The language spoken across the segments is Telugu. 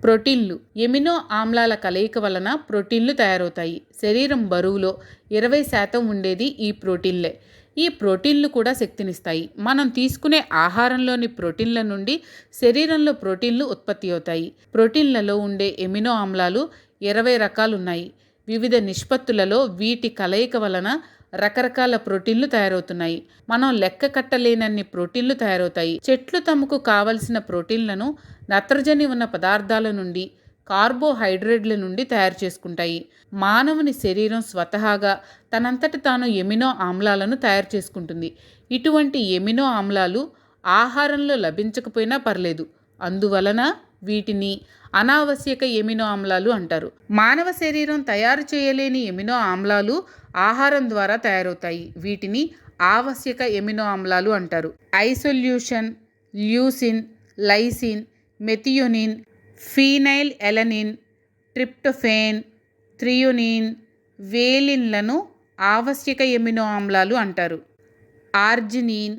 ప్రోటీన్లు ఎమినో ఆమ్లాల కలయిక వలన ప్రోటీన్లు తయారవుతాయి. శరీరం బరువులో 20% ఉండేది ఈ ప్రోటీన్లే. ఈ ప్రోటీన్లు కూడా శక్తినిస్తాయి. మనం తీసుకునే ఆహారంలోని ప్రోటీన్ల నుండి శరీరంలో ప్రోటీన్లు ఉత్పత్తి అవుతాయి. ప్రోటీన్లలో ఉండే ఎమినో ఆమ్లాలు 20 రకాలున్నాయి. వివిధ నిష్పత్తులలో వీటి కలయిక వలన రకరకాల ప్రోటీన్లు తయారవుతున్నాయి. మనం లెక్క కట్టలేనన్ని ప్రోటీన్లు తయారవుతాయి. చెట్లు తమకు కావలసిన ప్రోటీన్లను నత్రజని ఉన్న పదార్థాల నుండి, కార్బోహైడ్రేట్ల నుండి తయారు చేసుకుంటాయి. మానవుని శరీరం స్వతహాగా తనంతట తాను ఎమినో ఆమ్లాలను తయారు చేసుకుంటుంది. ఇటువంటి ఎమినో ఆమ్లాలు ఆహారంలో లభించకపోయినా పర్లేదు. అందువలన వీటిని అనావశ్యక ఎమినో ఆమ్లాలు అంటారు. మానవ శరీరం తయారు చేయలేని ఎమినో ఆమ్లాలు ఆహారం ద్వారా తయారవుతాయి. వీటిని ఆవశ్యక ఎమినో ఆమ్లాలు అంటారు. ఐసోల్యూషన్, ల్యూసిన్, లైసిన్, మెథియోనిన్, ఫీనైల్ ఎలనిన్, ట్రిప్టోఫేన్, థ్రియోనిన్, వేలిన్లను ఆవశ్యక ఎమినో ఆమ్లాలు అంటారు. ఆర్జినిన్,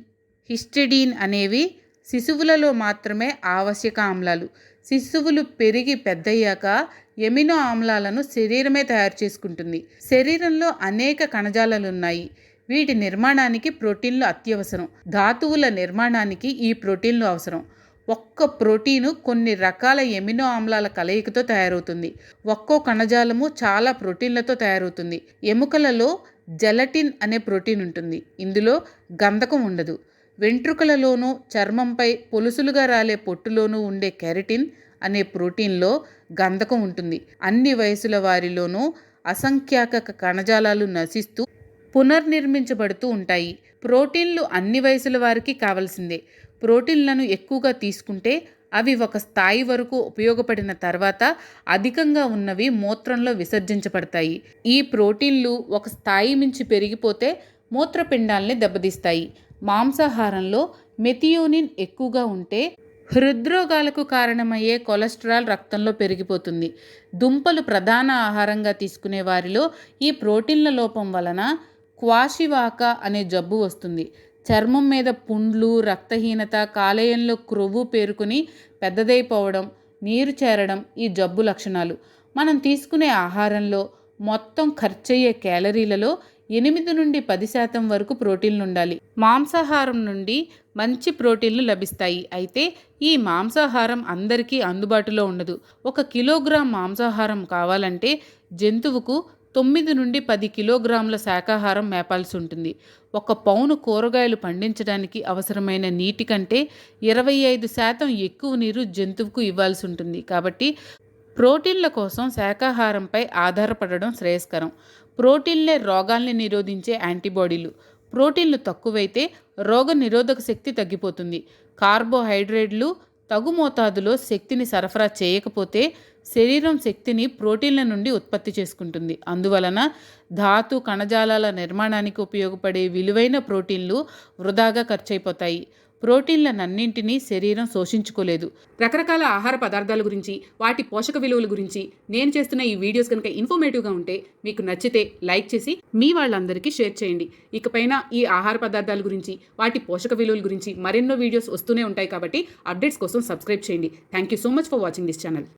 హిస్టిడిన్ అనేవి శిశువులలో మాత్రమే ఆవశ్యక ఆమ్లాలు. శిశువులు పెరిగి పెద్దయ్యాక ఎమినో ఆమ్లాలను శరీరమే తయారు చేసుకుంటుంది. శరీరంలో అనేక కణజాలాలున్నాయి. వీటి నిర్మాణానికి ప్రోటీన్లు అత్యవసరం. ధాతువుల నిర్మాణానికి ఈ ప్రోటీన్లు అవసరం. ఒక్క ప్రోటీను కొన్ని రకాల ఎమినో ఆమ్లాల కలయికతో తయారవుతుంది. ఒక్కో కణజాలము చాలా ప్రోటీన్లతో తయారవుతుంది. ఎముకలలో జెలటిన్ అనే ప్రోటీన్ ఉంటుంది. ఇందులో గంధకం ఉండదు. వెంట్రుకలలోనూ చర్మంపై పొలుసులుగా రాలే పొట్టులోనూ ఉండే కెరటిన్ అనే ప్రోటీన్లో గంధకం ఉంటుంది. అన్ని వయసుల వారిలోనూ అసంఖ్యాక కణజాలాలు నశిస్తూ పునర్నిర్మించబడుతూ ఉంటాయి. ప్రోటీన్లు అన్ని వయసుల వారికి కావలసిందే. ప్రోటీన్లను ఎక్కువగా తీసుకుంటే అవి ఒక స్థాయి వరకు ఉపయోగపడిన తర్వాత అధికంగా ఉన్నవి మూత్రంలో విసర్జించబడతాయి. ఈ ప్రోటీన్లు ఒక స్థాయి మించి పెరిగిపోతే మూత్రపిండాల్ని దెబ్బతీస్తాయి. మాంసాహారంలో మెథియోనిన్ ఎక్కువగా ఉంటే హృద్రోగాలకు కారణమయ్యే కొలెస్ట్రాల్ రక్తంలో పెరిగిపోతుంది. దుంపలు ప్రధాన ఆహారంగా తీసుకునే వారిలో ఈ ప్రోటీన్ల లోపం వలన క్వాషివాక అనే జబ్బు వస్తుంది. చర్మం మీద పుండ్లు, రక్తహీనత, కాలేయంలో క్రొవ్వు పేరుకుని పెద్దదైపోవడం, నీరు చేరడం ఈ జబ్బు లక్షణాలు. మనం తీసుకునే ఆహారంలో మొత్తం ఖర్చయ్యే క్యాలరీలలో 8 నుండి 10% వరకు ప్రోటీన్లు ఉండాలి. మాంసాహారం నుండి మంచి ప్రోటీన్లు లభిస్తాయి. అయితే ఈ మాంసాహారం అందరికీ అందుబాటులో ఉండదు. 1 కిలోగ్రాం మాంసాహారం కావాలంటే జంతువుకు 9 నుండి 10 కిలోగ్రాముల శాకాహారం మేపాల్సి ఉంటుంది. 1 పౌను కూరగాయలు పండించడానికి అవసరమైన నీటి కంటే 25% ఎక్కువ నీరు జంతువుకు ఇవ్వాల్సి ఉంటుంది. కాబట్టి ప్రోటీన్ల కోసం శాకాహారంపై ఆధారపడడం శ్రేయస్కరం. ప్రోటీన్లే రోగాల్ని నిరోధించే యాంటీబాడీలు. ప్రోటీన్లు తక్కువైతే రోగ నిరోధక శక్తి తగ్గిపోతుంది. కార్బోహైడ్రేట్లు తగు మోతాదులో శక్తిని సరఫరా చేయకపోతే శరీరం శక్తిని ప్రోటీన్ల నుండి ఉత్పత్తి చేసుకుంటుంది. అందువలన ధాతు కణజాలాల నిర్మాణానికి ఉపయోగపడే విలువైన ప్రోటీన్లు వృధాగా ఖర్చయిపోతాయి. ప్రోటీన్లనన్నింటినీ శరీరం శోషించుకోలేదు. రకరకాల ఆహార పదార్థాల గురించి, వాటి పోషక విలువల గురించి నేను చేస్తున్న ఈ వీడియోస్ కనుక ఇన్ఫర్మేటివ్గా ఉంటే మీకు నచ్చితే లైక్ చేసి మీ వాళ్ళందరికీ షేర్ చేయండి. ఇకపైన ఈ ఆహార పదార్థాల గురించి, వాటి పోషక విలువల గురించి మరెన్నో వీడియోస్ వస్తూనే ఉంటాయి. కాబట్టి అప్డేట్స్ కోసం సబ్స్క్రైబ్ చేయండి. Thank you so much for watching this channel.